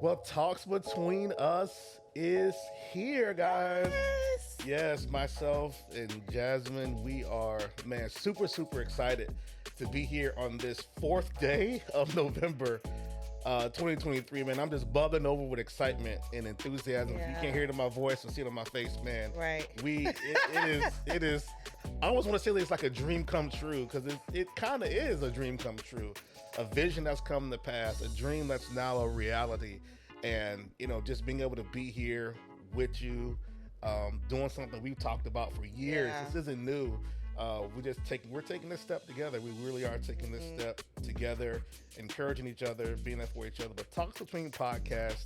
Well, Talks Between Us is here, guys. Yes. Yes, myself and Jasmine, we are, man, super excited to be here on this fourth day of November 2023, man. I'm just bubbling over with excitement and enthusiasm. If you can't Yeah. hear it in my voice and see it on my face, man, Right. it is, I almost want to say it's like a dream come true because it kind of is a dream come true. A vision that's come to pass, a dream that's now a reality. And, just being able to be here with you, doing something we've talked about for years. Yeah. This isn't new. We're taking this step together. We really are taking this step together, encouraging each other, being there for each other. But Talks Between Podcast,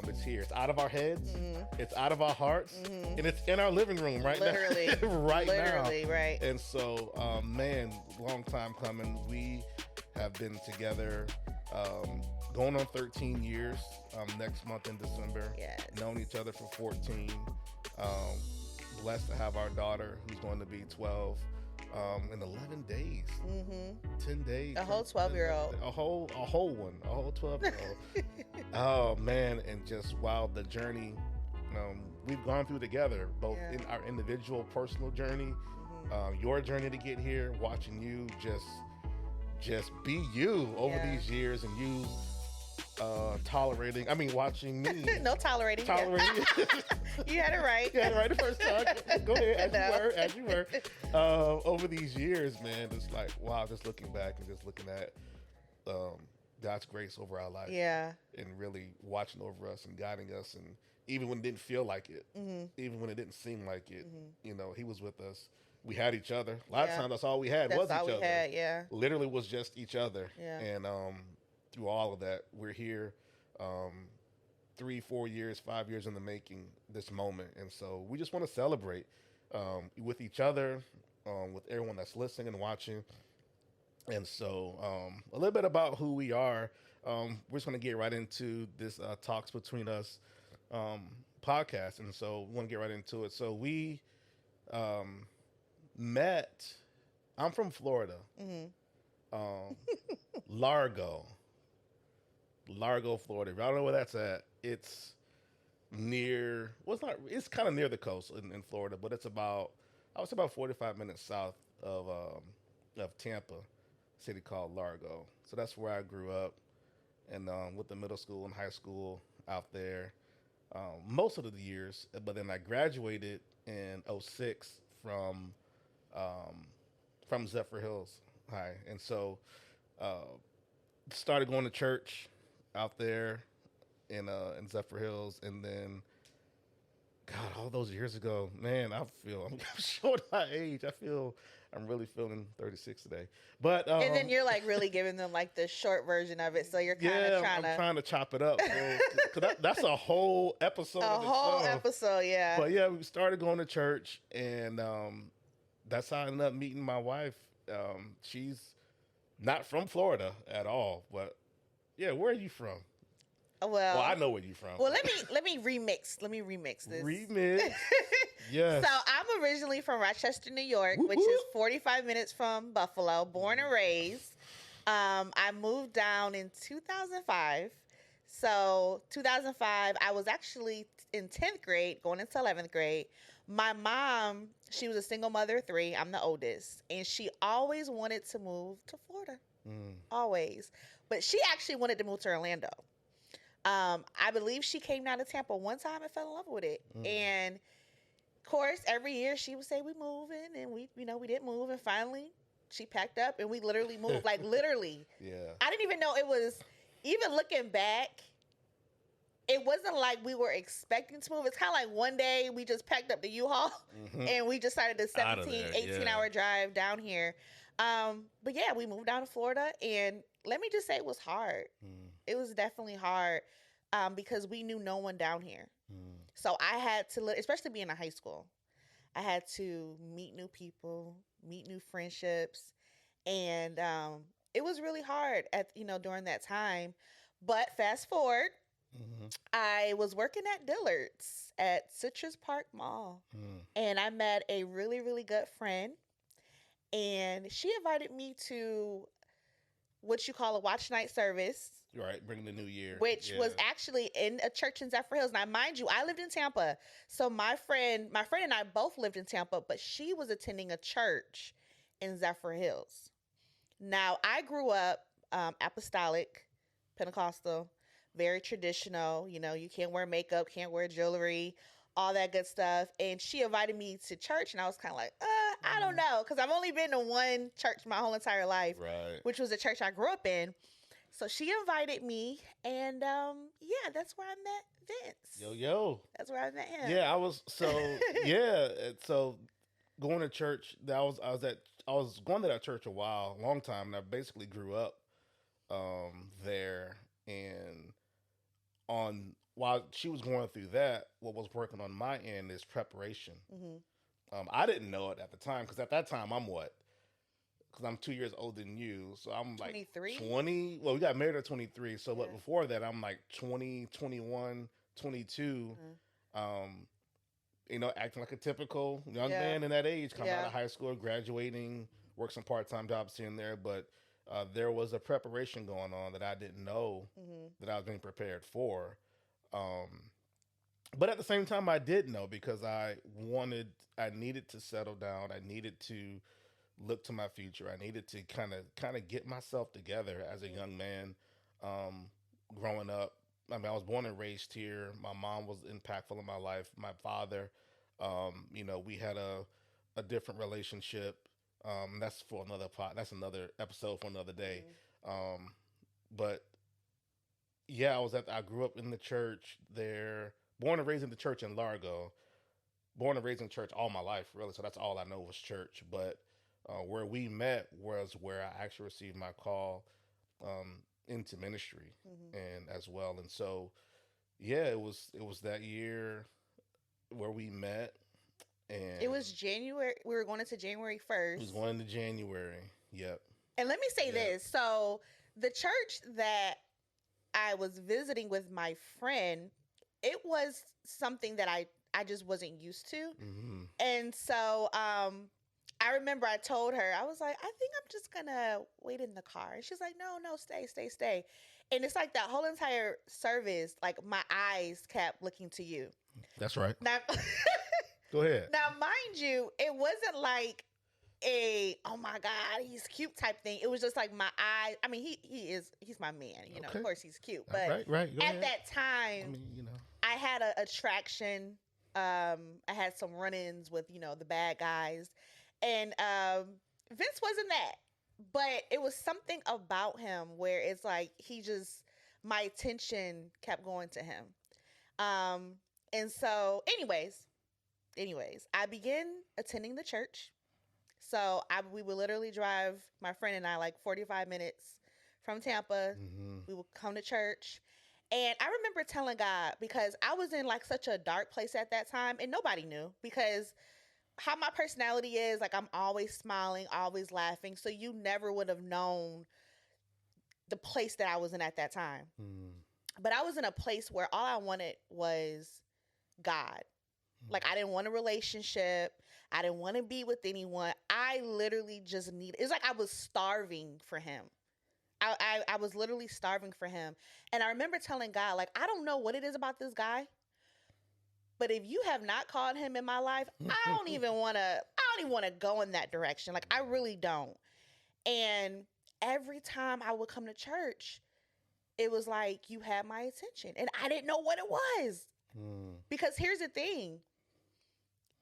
it's here. It's out of our heads, it's out of our hearts, and it's in our living room right Literally. now. right Literally, now. right. And so, man, long time coming. We have been together going on 13 years next month in December. Yes. Known each other for 14. Blessed to have our daughter who's going to be 12 in 11 days. 10 days. A whole 12-year-old. A whole one. A whole 12-year-old. Oh, man. And just, wow, the journey we've gone through together, both in our individual personal journey, your journey to get here, watching you just be you over these years, and you watching me. No tolerating. Tolerating. You had it right. Yeah, right the first time. Go ahead, as you were. Over these years, man, it's like, wow, just looking back and just looking at God's grace over our life. Yeah. And really watching over us and guiding us. And even when it didn't feel like it, even when it didn't seem like it, he was with us. We had each other. A lot of times, that's all we had was each other. That's all we had, yeah. Literally was just each other. Yeah. And through all of that, we're here 3, 4 years, 5 years in the making, this moment. And so we just want to celebrate with each other, with everyone that's listening and watching. And so a little bit about who we are. We're just going to get right into this Talks Between Us podcast. And so we want to get right into it. So we met, I'm from Florida, Largo, Florida. If y'all don't know where that's at, it's near, well, it's kind of near the coast in Florida, but it's I would say about 45 minutes south of Tampa, a city called Largo. So that's where I grew up, and with the middle school and high school out there most of the years. But then I graduated in '06 from Zephyr Hills High, and so started going to church out there in Zephyr Hills, and then God, all those years ago, man, I'm showing my age. I'm really feeling 36 today. But and then you're like really giving them like the short version of it, so you're kind of trying to chop it up. Cause that's a whole episode. Episode, yeah. But yeah, we started going to church, and that's how I ended up meeting my wife. She's not from Florida at all, but yeah, where are you from? Well, I know where you're from. Well, let me remix this. Remix. Yes. So I'm originally from Rochester, New York, which is 45 minutes from Buffalo, born and raised. I moved down in 2005. So 2005, I was actually in 10th grade, going into 11th grade. My mom, she was a single mother of 3. I'm the oldest. And she always wanted to move to Florida. Always. But she actually wanted to move to Orlando. I believe she came down to Tampa one time and fell in love with it. And of course, every year she would say we moving, and we didn't move, and finally she packed up and we literally moved. Like literally. Yeah. I didn't even know it was, even looking back, it wasn't like we were expecting to move. It's kind of like one day we just packed up the U-Haul and we just started the 17, 18-hour drive down here. But yeah, we moved down to Florida, and let me just say it was hard. It was definitely hard because we knew no one down here. So I had to, especially being in high school, I had to meet new people, meet new friendships, and it was really hard during that time. But fast forward, I was working at Dillard's at Citrus Park Mall, and I met a really, really good friend, and she invited me to what you call a watch night service. Right, bringing the new year. Which was actually in a church in Zephyr Hills. Now, mind you, I lived in Tampa. So my friend and I both lived in Tampa, but she was attending a church in Zephyr Hills. Now, I grew up apostolic, Pentecostal, very traditional. You know, you can't wear makeup, can't wear jewelry, all that good stuff. And she invited me to church, and I was kind of like, I don't know, because I've only been to one church my whole entire life, which was the church I grew up in. So she invited me, and that's where I met Vince. Yo. That's where I met him. Yeah, I was so going to church. I was going to that church a long time, and I basically grew up there. And while she was going through that, what was working on my end is preparation. Mm-hmm. I didn't know it at the time, because at that time I'm what? Because I'm 2 years older than you, so I'm like 23? 20. Well, we got married at 23, so but before that, I'm like 20, 21, 22. Acting like a typical young man in that age, coming out of high school, graduating, work some part-time jobs here and there. But there was a preparation going on that I didn't know that I was being prepared for. But at the same time, I did know, because I needed to settle down. I needed to look to my future. I needed to kind of get myself together as a young man. Growing up, I mean, I was born and raised here. My mom was impactful in my life. My father, we had a different relationship. That's for another That's another episode for another day. But yeah, I grew up in the church there. Born and raised in the church in Largo. Born and raised in church all my life, really. So that's all I know was church. But where we met was where I actually received my call into ministry, and as well. And so, yeah, it was that year where we met, and it was January. We were going into January 1st. It was going into January. Yep. And let me say this: so the church that I was visiting with my friend, it was something that I just wasn't used to, and so I remember I told her, I was like, I think I'm just gonna wait in the car. And she's like, no, stay. And it's like that whole entire service, like my eyes kept looking to you. That's right. Now, go ahead. Now, mind you, it wasn't like oh my God, he's cute type thing. It was just like my eyes. I mean, he's my man, of course he's cute. But right. Go at ahead. that time, I had an attraction. I had some run-ins with, the bad guys. And Vince wasn't that, but it was something about him where it's like my attention kept going to him. And so, anyways, I began attending the church. So we would literally drive, my friend and I, like 45 minutes from Tampa. We would come to church. And I remember telling God, because I was in like such a dark place at that time, and nobody knew, because how my personality is, like I'm always smiling, always laughing. So you never would have known the place that I was in at that time. But I was in a place where all I wanted was God. Like I didn't want a relationship. I didn't want to be with anyone. I literally just it's like I was starving for him. I was literally starving for him. And I remember telling God, like, I don't know what it is about this guy, but if you have not called him in my life, I don't even want to go in that direction. Like, I really don't. And every time I would come to church, it was like, you had my attention. And I didn't know what it was. Because here's the thing.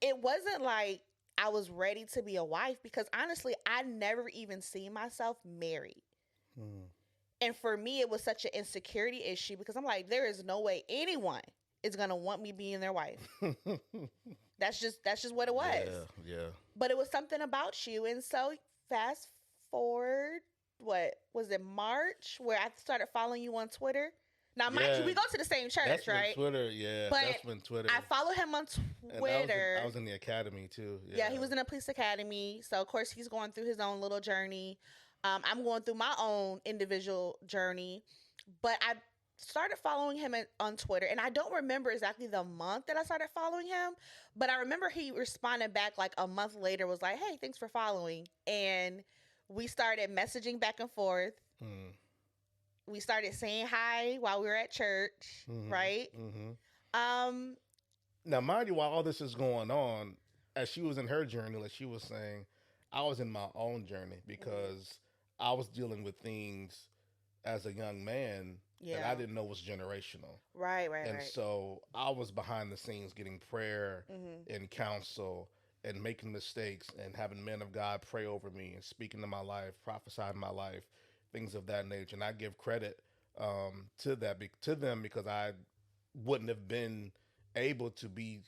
It wasn't like I was ready to be a wife, because honestly, I never even seen myself married. And for me, it was such an insecurity issue, because I'm like, there is no way anyone is going to want me being their wife. That's just what it was. Yeah. But it was something about you. And so fast forward, what was it, March, where I started following you on Twitter. Now, mind you, we go to the same church, that's right? Twitter, yeah. But that's been Twitter. I follow him on Twitter. I was in the academy too. Yeah, he was in a police academy. So, of course, he's going through his own little journey. I'm going through my own individual journey. But I started following him on Twitter. And I don't remember exactly the month that I started following him. But I remember he responded back like a month later, was like, hey, thanks for following. And we started messaging back and forth. Mm. We started saying hi while we were at church, Mm-hmm. right? Mm-hmm. Um, Now, mind you, while all this is going on, as she was in her journey, like she was saying, I was in my own journey because I was dealing with things as a young man that I yeah. didn't know was generational. Right, right, And right. so I was behind the scenes getting prayer Mm-hmm. and counsel and making mistakes and having men of God pray over me and speaking to my life, prophesying my life, things of that nature. And I give credit to to them because I wouldn't have been able to be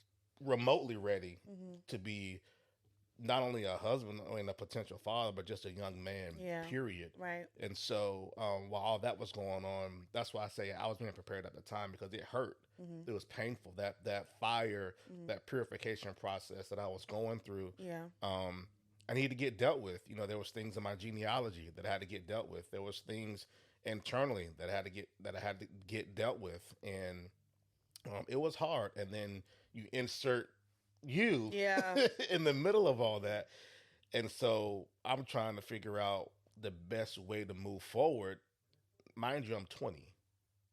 remotely ready Mm-hmm. to be not only a husband, I mean a potential father, but just a young man. Yeah. Period. Right. And so while all that was going on, that's why I say I was being prepared at the time because it hurt. Mm-hmm. It was painful. That fire, Mm-hmm. that purification process that I was going through. Yeah. I needed to get dealt with. You know, there was things in my genealogy that I had to get dealt with. There was things internally that I had to get dealt with, and it was hard. And then you insert you Yeah. in the middle of all that. And so I'm trying to figure out the best way to move forward. Mind you, I'm 20,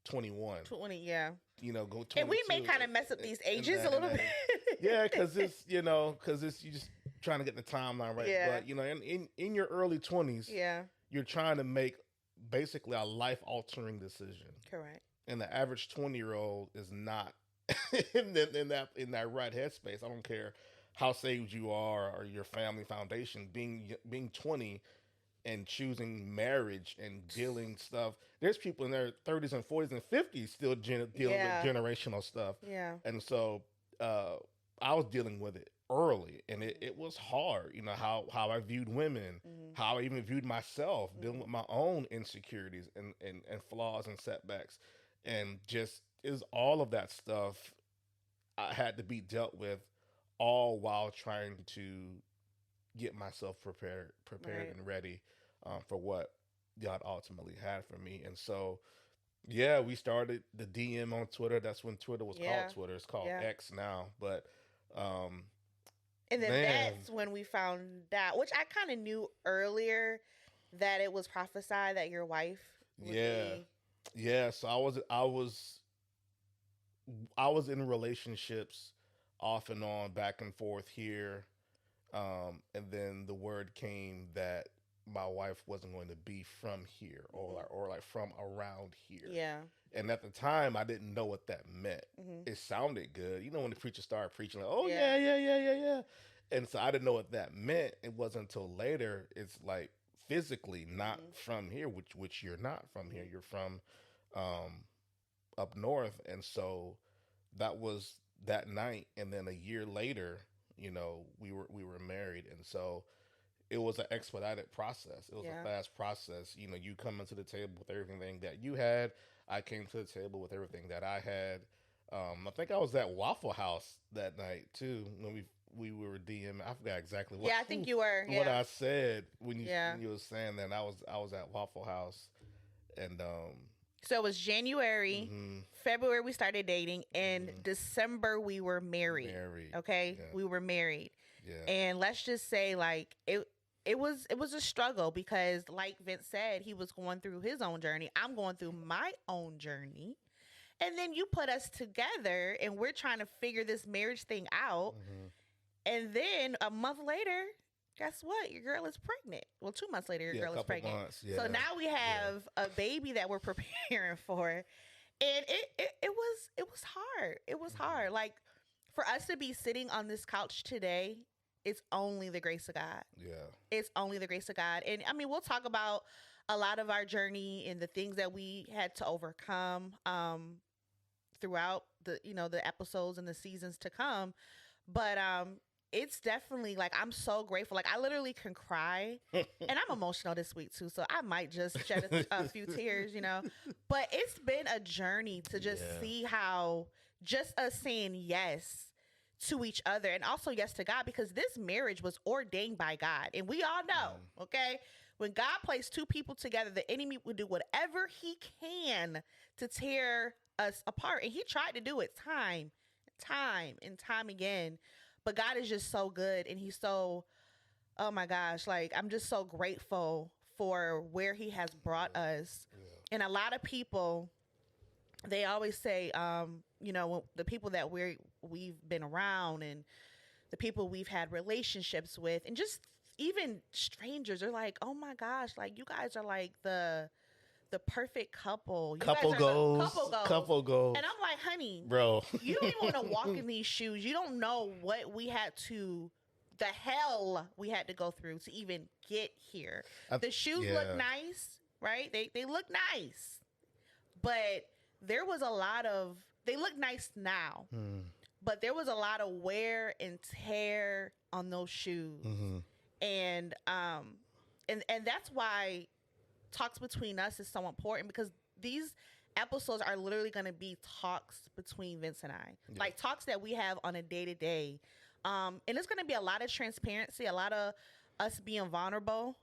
21, 20, yeah. you know, go And 22. we may kind of mess up these ages a And little then, bit. yeah, because it's, because it's, you just trying to get the timeline right. Yeah. But, in your early 20s, Yeah. you're trying to make basically a life altering decision. Correct. And the average 20-year-old is not in that right headspace. I don't care how saved you are or your family foundation. Being 20 and choosing marriage and dealing stuff. There's people in their 30s and 40s and 50s still dealing Yeah. with generational stuff. Yeah. And so I was dealing with it early, and it was hard. You know how I viewed women, Mm-hmm. how I even viewed myself, Mm-hmm. dealing with my own insecurities and flaws and setbacks, and just is all of that stuff I had to be dealt with, all while trying to get myself prepared Right. and ready for what God ultimately had for me. And so, yeah, we started the DM on Twitter. That's when Twitter was Yeah. called Twitter. It's called Yeah. X now. But And then man, that's when we found out, which I kind of knew earlier, that it was prophesied that your wife would yeah, be. yeah. So I was in relationships off and on, back and forth here. And then the word came that my wife wasn't going to be from here or like from around here. Yeah. And at the time, I didn't know what that meant. Mm-hmm. It sounded good. You know, when the preacher started preaching, like, oh, Yeah. yeah. And so I didn't know what that meant. It wasn't until later, it's like physically not from here, which you're not from here. You're from up north. And so that was that night. And then a year later, we were married. And so it was an expedited process. It was Yeah. a fast process. You come into the table with everything that you had. I came to the table with everything that I had. I think I was at Waffle House that night too when we were DMing. I forgot exactly what. Yeah, I think you were. What Yeah. I said when you Yeah. when you were saying that. I was at Waffle House, and So it was January, mhm, February we started dating, and mhm, December we were married. married. Okay, Yeah. we were married, Yeah. and let's just say like it was a struggle because like Vince said, he was going through his own journey. I'm going through my own journey. And then you put us together and we're trying to figure this marriage thing out. Mm-hmm. And then a month later, guess what? Your girl is pregnant. Well, 2 months later, your Yeah, girl a is couple pregnant. months. Yeah. So now we have a baby that we're preparing for. And it was hard. It was hard. Like for us to be sitting on this couch today, it's only the grace of God. Yeah. It's only the grace of God. And I mean, we'll talk about a lot of our journey and the things that we had to overcome throughout the episodes and the seasons to come. But it's definitely like I'm so grateful. Like I literally can cry, and I'm emotional this week too. So I might just shed a few tears, But it's been a journey to just see how just us saying yes to each other and also yes to God, because this marriage was ordained by God. And we all know, okay, when God placed two people together, the enemy will do whatever he can to tear us apart. And he tried to do it time and time again. But God is just so good. And he's so, oh my gosh, like I'm just so grateful for where he has brought us. Yeah. And a lot of people, they always say, the people that we've been around and the people we've had relationships with, and just even strangers are like, oh my gosh, like you guys are like the perfect couple. You Couple guys are goals. couple goals. And I'm like, honey, bro, you don't even want to walk in these shoes. You don't know what the hell we had to go through to even get here. The shoes look nice, right? They look nice, but there was a lot of, they look nice now, but there was a lot of wear and tear on those shoes. And that's why talks between us is so important, because these episodes are literally going to be talks between Vince and I, like talks that we have on a day to day. And it's going to be a lot of transparency, a lot of us being vulnerable,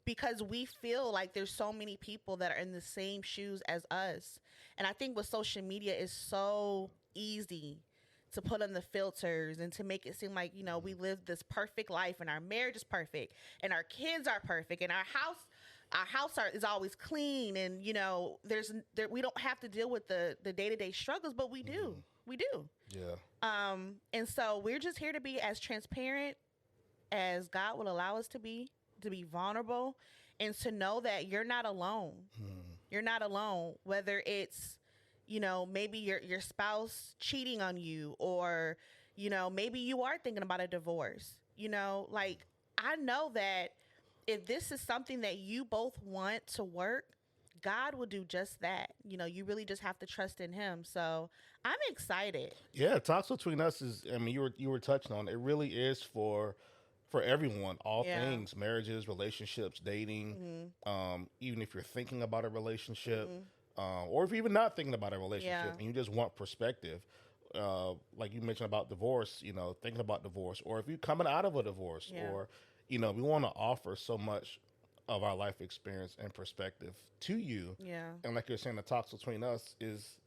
because we feel like there's so many people that are in the same shoes as us. And I think with social media, it's so easy to put on the filters and to make it seem like, we live this perfect life and our marriage is perfect and our kids are perfect and our house is always clean, and we don't have to deal with the day-to-day struggles, but we do. We do. Yeah. And so we're just here to be as transparent as God will allow us to be vulnerable, and to know that you're not alone. You're not alone, whether it's, maybe your spouse cheating on you, or, maybe you are thinking about a divorce. Like, I know that if this is something that you both want to work, God will do just that. You really just have to trust in him. So I'm excited. Yeah, talks between us is, I mean, you were touching on it. It really is for everyone, all things, marriages, relationships, dating, even if you're thinking about a relationship, or if you're even not thinking about a relationship and you just want perspective, like you mentioned about divorce, thinking about divorce, or if you're coming out of a divorce, or, we want to offer so much of our life experience and perspective to you. Yeah. And like you're saying, the talks between us is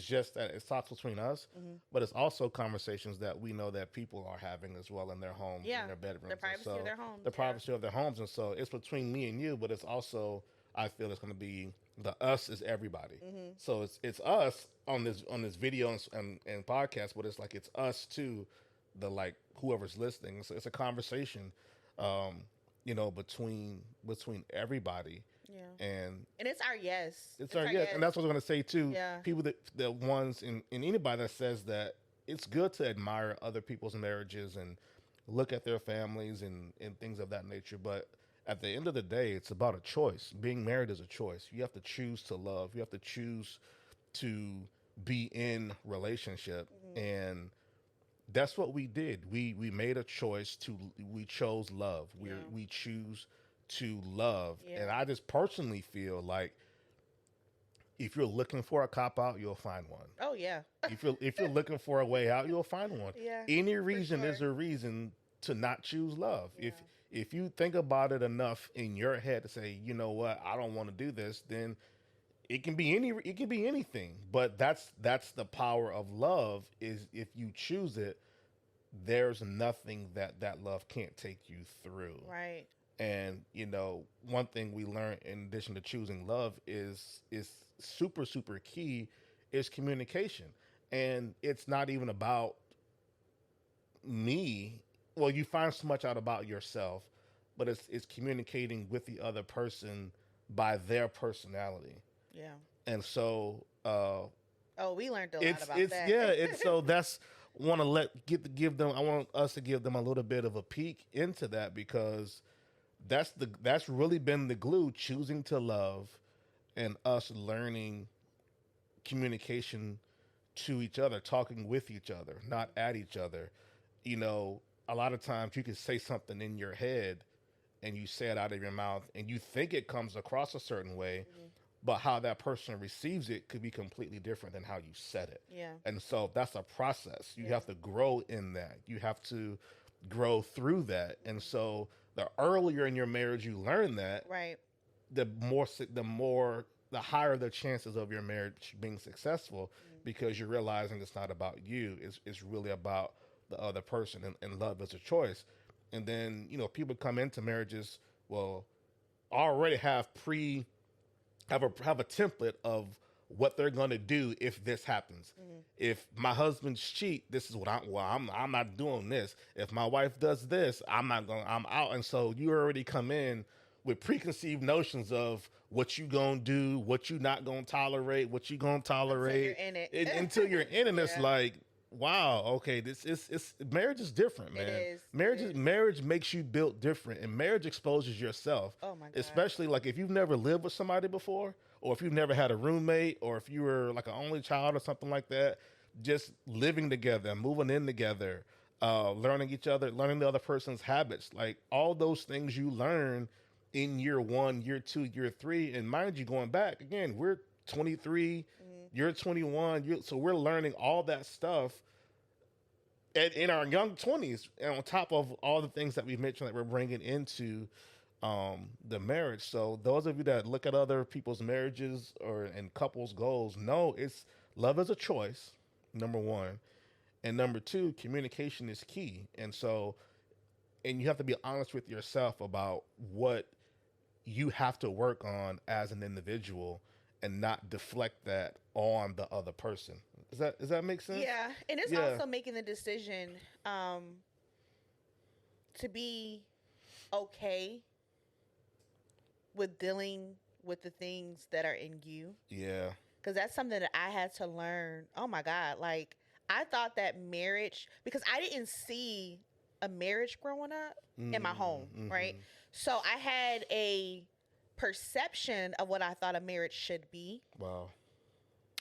just that, it's talks between us, but it's also conversations that we know that people are having as well in their homes, in their bedrooms. The privacy of their homes. The privacy of their homes. And so it's between me and you, but it's also, I feel it's going to be, the us is everybody. So it's us on this video and podcast, but it's like it's us to the, like, whoever's listening. So it's a conversation, between everybody. Yeah. And it's our yes. It's our yes. And that's what I was going to say too. Yeah. People the ones in anybody that says that it's good to admire other people's marriages and look at their families and things of that nature. But at the end of the day, it's about a choice. Being married is a choice. You have to choose to love. You have to choose to be in relationship. And that's what we did. We made a choice we chose love. We choose to love. And I just personally feel like if you're looking for a cop out, you'll find one. Oh yeah. if you're looking for a way out, you'll find one. Yeah. Any reason is a reason to not choose love. Yeah. If you think about it enough in your head to say, you know what, I don't want to do this, then it can be anything. But that's the power of love, is if you choose it, there's nothing that love can't take you through. Right. And, one thing we learned in addition to choosing love is super, super key is communication. And it's not even about me. Well, you find so much out about yourself, but it's communicating with the other person by their personality. Yeah. And so, we learned a lot about that. Yeah. It's so that's, I want us to give them a little bit of a peek into that, because that's really been the glue, choosing to love and us learning communication to each other, talking with each other, not at each other. A lot of times you can say something in your head and you say it out of your mouth and you think it comes across a certain way, but how that person receives it could be completely different than how you said it. Yeah. And so that's a process. You have to grow in that. You have to grow through that. And so the earlier in your marriage you learn that, right, the higher the chances of your marriage being successful, because you're realizing it's not about you. It's really about the other person, and love is a choice. And then, people come into marriages, well, already have a template of what they're gonna do if this happens. Mhm. If my husband's cheat, this is what I'm not doing this. If my wife does this, I'm out. And so you already come in with preconceived notions of what you gonna do, what you not gonna tolerate, what you gonna tolerate Until you're in it. until you're in it. And it's Yeah. like, wow, okay, this is it's marriage is different, man. It is. Marriage makes you built different, and marriage exposes yourself. Oh my God. Especially like if you've never lived with somebody before, or if you've never had a roommate, or if you were like an only child or something like that, just living together, moving in together, learning each other, learning the other person's habits, like all those things you learn in year one, year two, year three. And mind you, going back again, we're 23, you're 21, so we're learning all that stuff in our young 20s, and on top of all the things that we've mentioned that we're bringing into the marriage. So those of you that look at other people's marriages or and couples goals, no, it's love is a choice, number one, and number two, communication is key. And so, and you have to be honest with yourself about what you have to work on as an individual, and not deflect that on the other person. Does that make sense? Yeah, and it's Yeah. also making the decision to be okay with dealing with the things that are in you, Yeah. because that's something that I had to learn. Oh my God, like I thought that marriage, because I didn't see a marriage growing up in my home, right? So I had a perception of what I thought a marriage should be. Wow.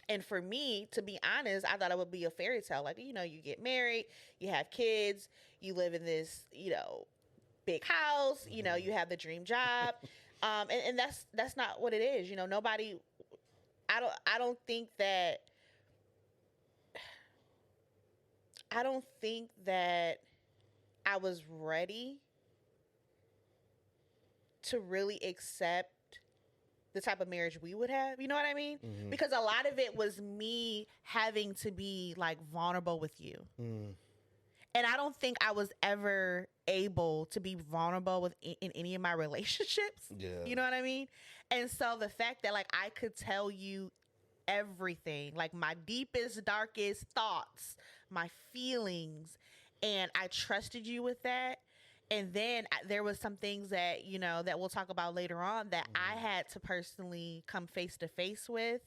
And for me, to be honest, I thought it would be a fairy tale. Like, you know, you get married, you have kids, you live in this, you know, big house, you know, you have the dream job. And that's not what it is. You know, nobody, I don't think that, I don't think that I was ready to really accept the type of marriage we would have. You know what I mean? Because a lot of it was me having to be like vulnerable with you. And I don't think I was ever able to be vulnerable with in any of my relationships. Yeah. You know what I mean? And so the fact that like I could tell you everything, like my deepest, darkest thoughts, my feelings, and I trusted you with that. And then there was some things that, you know, that we'll talk about later on that I had to personally come face to face with,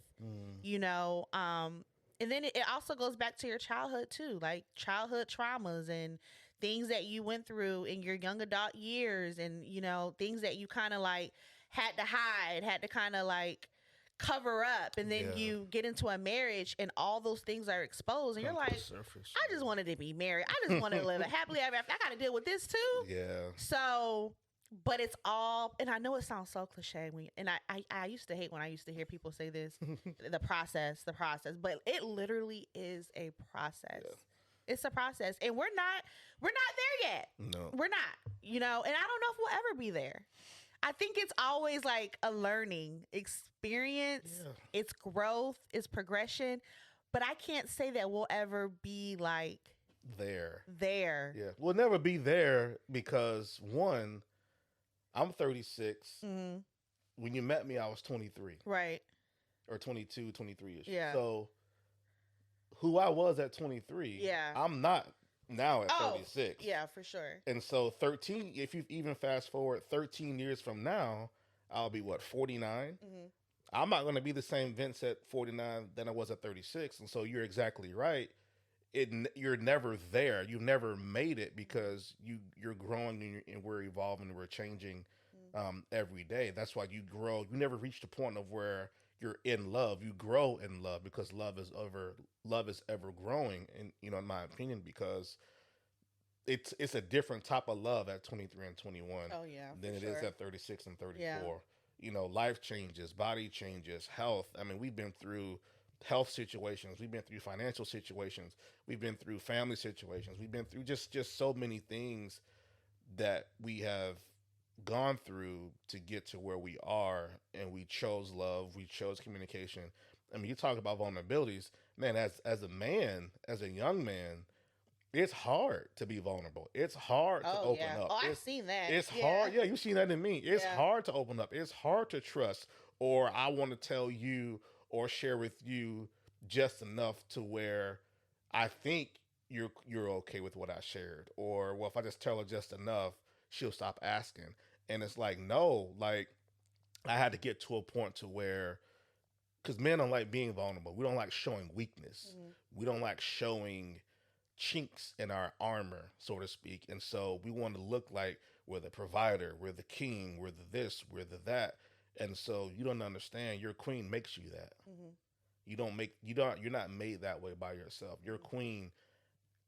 you know, and then it also goes back to your childhood too, like childhood traumas and things that you went through in your young adult years, and, you know, things that you kind of like had to hide, had to kind of like cover up, and then you get into a marriage and all those things are exposed, and you're like, I just wanted to be married, I just wanted to live a happily ever after, I got to deal with this too. Yeah. So, but it's all, and I know it sounds so cliche and I used to hate when I used to hear people say this, the process, but it literally is a process. Yeah. It's a process, and we're not there yet. No, we're not, you know, and I don't know if we'll ever be there. I think it's always like a learning experience. Yeah. It's growth, it's progression, but I can't say that we'll ever be like there. Yeah, we'll never be there because one, I'm 36. When you met me, I was 23. Right. Or 22, 23-ish. Yeah. So who I was at 23, yeah, I'm not now at 36. Yeah, for sure. And so 13, if you even fast forward 13 years from now, I'll be what, 49? I'm not going to be the same Vince at 49 than I was at 36. And so you're exactly right. You're never there. You've never made it because you're growing and we're evolving and we're changing every day. That's why you grow. You never reach the point of where you're in love. You grow in love because love is ever growing. And, you know, in my opinion, because it's a different type of love at 23 and 21 than it is at 36 and 34. Yeah. You know, life changes, body changes, health. I mean, we've been through health situations. We've been through financial situations. We've been through family situations. We've been through just so many things that we have gone through to get to where we are, and we chose love. We chose communication. I mean, you talk about vulnerabilities, man, as a man, as a young man, it's hard to be vulnerable. It's hard to Oh open yeah. up. Oh, I've seen that. It's Yeah. hard. Yeah, you've seen that in me. It's Yeah. hard to open up. It's hard to trust, or I want to tell you or share with you just enough to where I think you're okay with what I shared, or well, if I just tell her just enough, she'll stop asking. And it's like no, like I had to get to a point to where because men don't like being vulnerable. We don't like showing weakness. Hmm. We don't like showing chinks in our armor, so to speak. And so we want to look like we're the provider, we're the king, we're the this, we're the that. And so you don't understand. Your queen makes you that. Hmm. You're not made that way by yourself. Your queen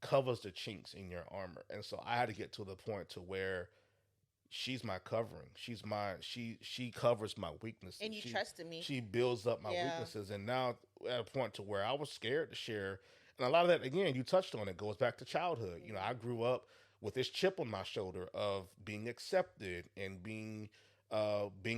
covers the chinks in your armor. And so I had to get to the point to where she's my covering. She covers my weaknesses. And you trusted me. She builds up my Yeah. weaknesses. And now at a point to where I was scared to share. And a lot of that again, you touched on it, goes back to childhood. You know, I grew up with this chip on my shoulder of being accepted and being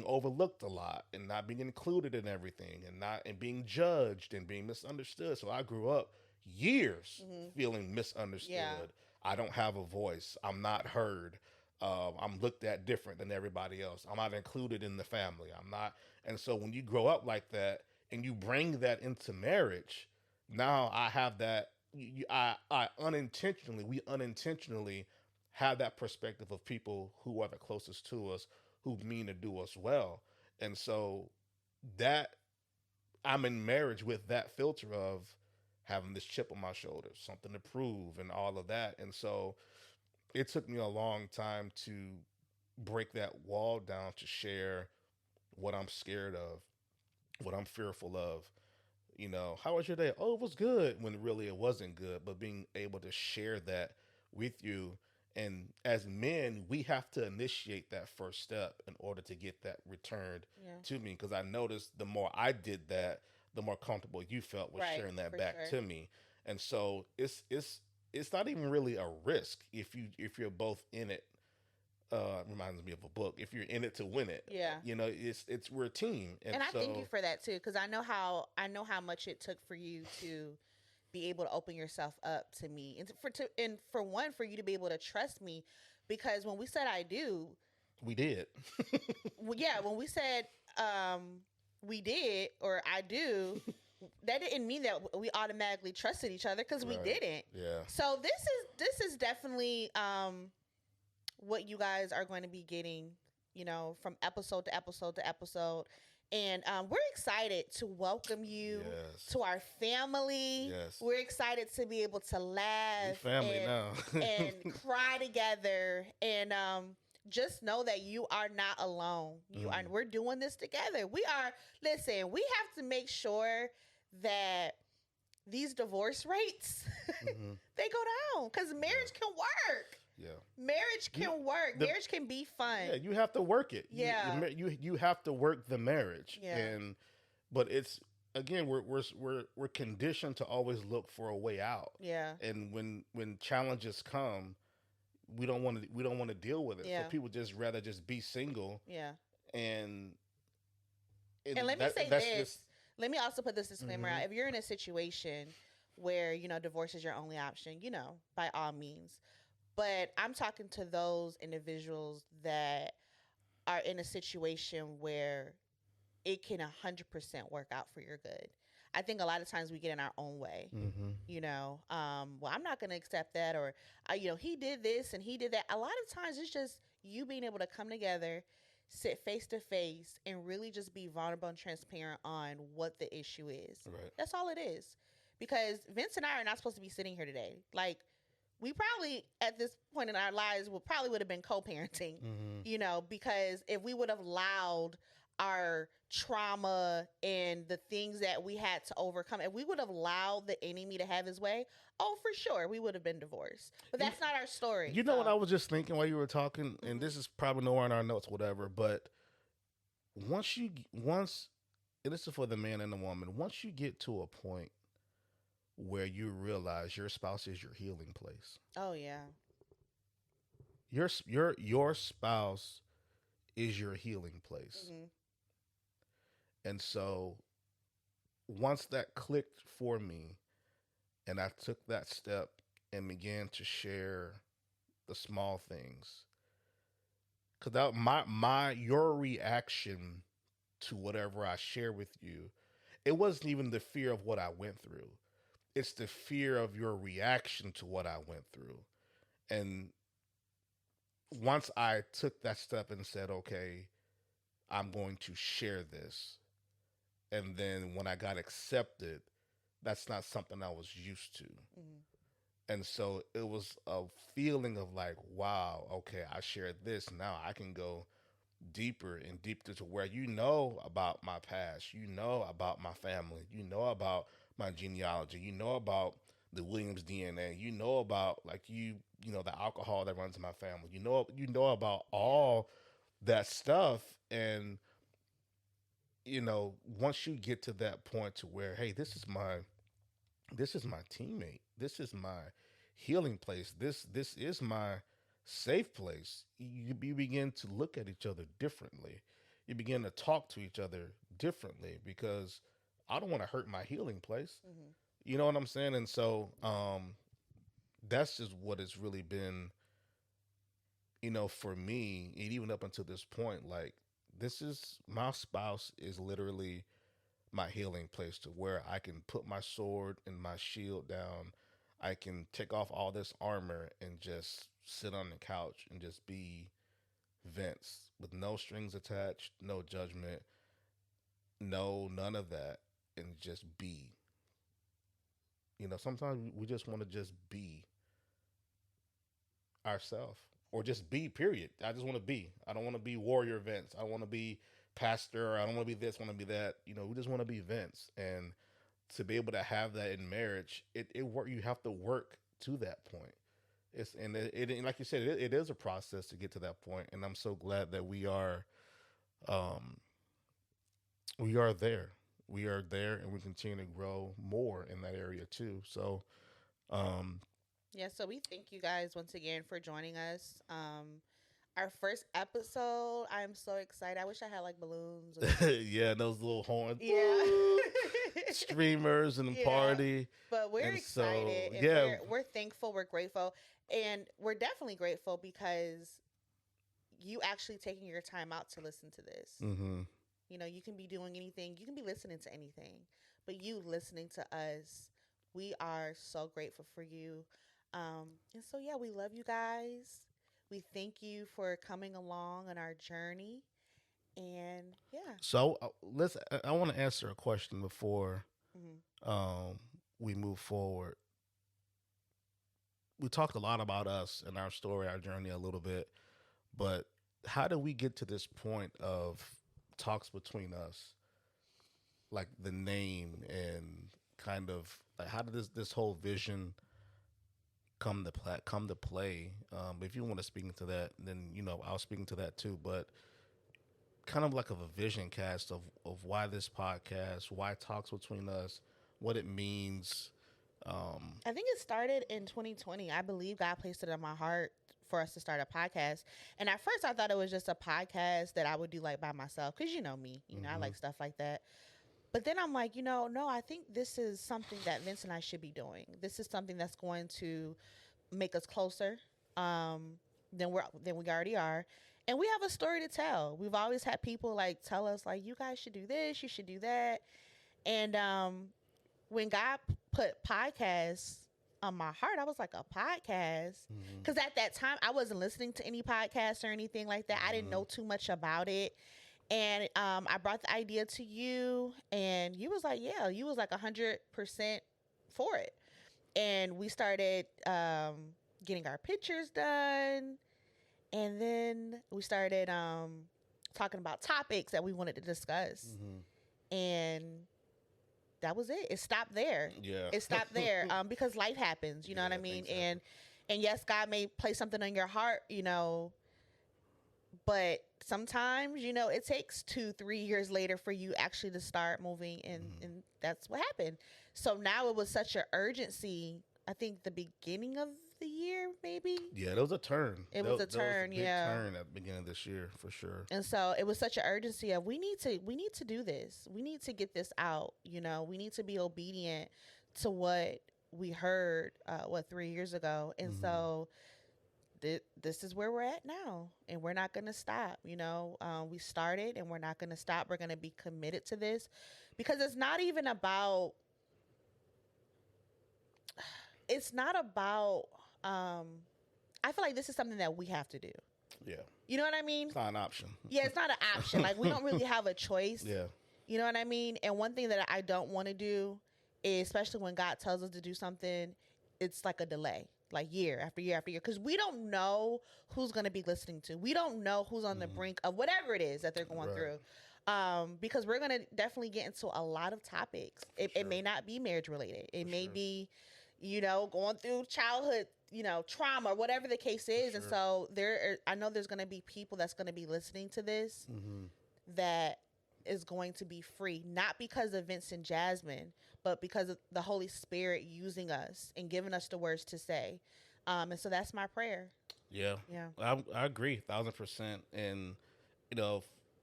overlooked a lot and not being included in everything and being judged and being misunderstood. So I grew up years Hmm. feeling misunderstood. Yeah. I don't have a voice. I'm not heard. I'm looked at different than everybody else. I'm not included in the family. I'm not. And so when you grow up like that and you bring that into marriage, now I have that. We unintentionally have that perspective of people who are the closest to us who mean to do us well. And so that I'm in marriage with that filter of having this chip on my shoulder, something to prove, and all of that. And so it took me a long time to break that wall down to share what I'm scared of, what I'm fearful of. You know, how was your day? Oh, it was good when really it wasn't good, but being able to share that with you. And as men, we have to initiate that first step in order to get that returned Yeah. to me. Because I noticed the more I did that, the more comfortable you felt with Right. sharing that For back sure. to me. And so it's not even really a risk if you're both in it. Reminds me of a book. If you're in it to win it, Yeah. you know, it's we're a team, And I so thank you for that too, because I know how much it took for you to be able to open yourself up to me, and for one, for you to be able to trust me, because when we said I do, we did. yeah, when we said we did or I do, that didn't mean that we automatically trusted each other, because we Right. didn't. Yeah. So this is definitely what you guys are going to be getting, from episode to episode to episode. And we're excited to welcome you Yes. to our family. Yes. We're excited to be able to We laugh family and, now. and cry together. And just know that you are not alone. We're doing this together. Listen, we have to make sure that these divorce rates, Mhm. they go down, because marriage can work. Yeah. Marriage can work. Marriage can be fun. Yeah, you have to work it. Yeah. You have to work the marriage. Yeah. But it's again we're conditioned to always look for a way out. Yeah. And when challenges come, we don't want to deal with it. Yeah. So people just rather just be single Yeah. and And let me say that's this. just- Let me also put this disclaimer Mhm. out. If you're in a situation where, divorce is your only option, by all means. But I'm talking to those individuals that are in a situation where it can 100% work out for your good. I think a lot of times we get in our own way. Mhm. Well, I'm not going to accept that, or he did this and he did that. A lot of times it's just you being able to come together, sit face to face, and really just be vulnerable and transparent on what the issue is. Right. That's all it is. Because Vince and I are not supposed to be sitting here today. Like, we probably at this point in our lives would have been co-parenting, Mhm. because if we would have allowed our trauma and the things that we had to overcome, if we would have allowed the enemy to have his way, oh, for sure, we would have been divorced. But that's not our story. You know what I was just thinking while you were talking, and this is probably nowhere in our notes, whatever. But once, and this is for the man and the woman, once you get to a point where you realize your spouse is your healing place, Oh, yeah. your spouse is your healing place, Hmm. and so once that clicked for me, and I took that step and began to share the small things. Cause that my your reaction to whatever I share with you, it wasn't even the fear of what I went through. It's the fear of your reaction to what I went through. And once I took that step and said, okay, I'm going to share this. And then when I got accepted, that's not something I was used to. Mm-hmm. And so it was a feeling of like, wow, okay, I shared this. Now I can go deeper and deeper to where you know about my past, you know about my family, you know about my genealogy, you know about the Williams DNA, you know about like you know the alcohol that runs in my family, you know about all that stuff. And you know, once you get to that point to where, hey, this is my teammate. This is my healing place. This is my safe place. You begin to look at each other differently. You begin to talk to each other differently because I don't want to hurt my healing place. Mm-hmm. You know what I'm saying? And so that's just what it's really been, you know, for me, and even up until this point, like this is my spouse is literally my healing place to where I can put my sword and my shield down. I can take off all this armor and just sit on the couch and just be Vince with no strings attached, no judgment, no none of that, and just be. You know, sometimes we just want to just be ourselves or just be. Period. I just want to be. I don't want to be warrior Vince. I want to be pastor. I don't want to be this. Want to be that. You know, we just want to be Vince and to be able to have that in marriage, it work. You have to work to that point. It's and like you said, it is a process to get to that point, and I'm so glad that um, we are there. We are there, and we continue to grow more in that area too. So, um, Yeah, so we thank you guys once again for joining us. Our first episode, I'm so excited. I wish I had like balloons. yeah, those little horns, Yeah. streamers, and Yeah. party, But we're and so excited and yeah, we're thankful, we're grateful, and we're definitely grateful because you actually taking your time out to listen to this. mm-hmm. You know, you can be doing anything, you can be listening to anything, but you listening to us, we are so grateful for you. And so, yeah, we love you guys. We thank you for coming along on our journey. And yeah. So let's. I want to answer a question before Hmm. um, we move forward. We talked a lot about us and our story, our journey a little bit, but how do we get to this point of talks between us, like the name and kind of like how did this whole vision come to play? If you want to speak into that, then you know I'll speak into that too. But kind of like of a vision cast of why this podcast, why talks between us, what it means. I think it started in 2020. I believe God placed it on my heart for us to start a podcast. And at first, I thought it was just a podcast that I would do like by myself because you know me, you know, I Mm-hmm. like stuff like that. But then I'm like, you know, no, I think this is something that Vince and I should be doing. This is something that's going to make us closer um, than we already are. And we have a story to tell. We've always had people like tell us like, you guys should do this, you should do that. And when God put podcasts on my heart, I was like, a podcast? Mm-hmm. Because at that time, I wasn't listening to any podcasts or anything like that. I didn't know too much about it. And I brought the idea to you, and you was like, yeah, you was like 100% for it. And we started getting our pictures done. And then we started talking about topics that we wanted to discuss. Mm-hmm. And that was it. It stopped there. Yeah. It stopped there because life happens. You know what I mean? And yes, God may place something on your heart, you know, but sometimes, you know, it takes 2-3 years later for you actually to start moving, and that's what happened. So now it was such an urgency. I think the beginning of the year, maybe. Yeah, there was a turn. It was a turn, big yeah. turn at the beginning of this year for sure. And so it was such an urgency of we need to do this. We need to get this out. You know, we need to be obedient to what we heard 3 years ago, and so this is where we're at now, and we're not going to stop. We started, and we're not going to stop. We're going to be committed to this, because it's not even about. It's not about. I feel like this is something that we have to do. Yeah. You know what I mean? It's not an option. Yeah, it's not an option. Like, we don't really have a choice. Yeah. You know what I mean? And one thing that I don't want to do is, especially when God tells us to do something, it's like a delay, like year after year after year, because we don't know who's going to be listening to. We don't know who's on the brink of whatever it is that they're going through. Because we're going to definitely get into a lot of topics. It may not be marriage related. It may be, going through childhood, trauma, whatever the case is. And so I know there's going to be people that's going to be listening to this that is going to be free, not because of Vince and Jasmine, but because of the Holy Spirit using us and giving us the words to say. And so that's my prayer. Yeah. I agree 1,000%. And,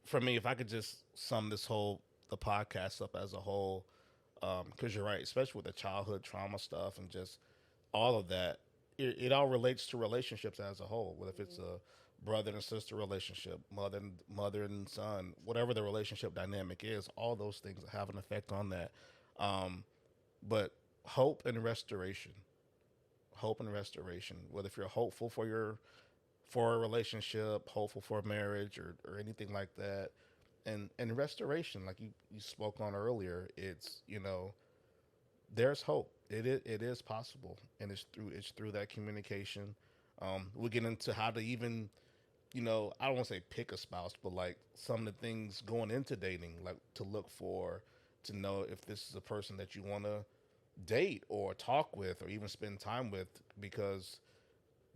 for me, if I could just sum the podcast up as a whole, because you're right, especially with the childhood trauma stuff and just all of that, it all relates to relationships as a whole. Whether if it's a brother and sister relationship, mother and son, whatever the relationship dynamic is, all those things have an effect on that. But hope and restoration, whether if you're hopeful for a relationship, hopeful for a marriage or anything like that, and restoration, like you spoke on earlier, it's, there's hope. It is possible, and it's through that communication. We'll get into how to even, I don't want to say pick a spouse, but like some of the things going into dating, like to look for, to know if this is a person that you want to date or talk with or even spend time with, because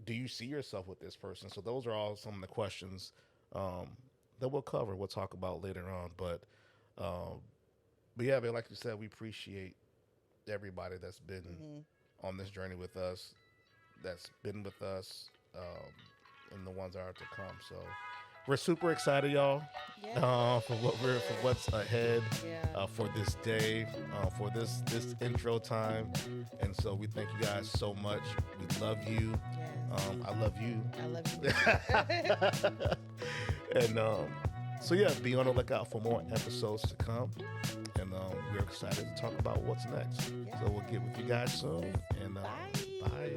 do you see yourself with this person? So those are all some of the questions that we'll cover. We'll talk about later on, but yeah, but like you said, we appreciate everybody that's been on this journey with us, that's been with us, and the ones that are to come. So we're super excited, y'all, for what's ahead, for this day, for this intro time. And so we thank you guys so much. We love you. I love you. I love you. And so yeah, be on the lookout for more episodes to come. And we're excited to talk about what's next. So we'll get with you guys soon. And bye.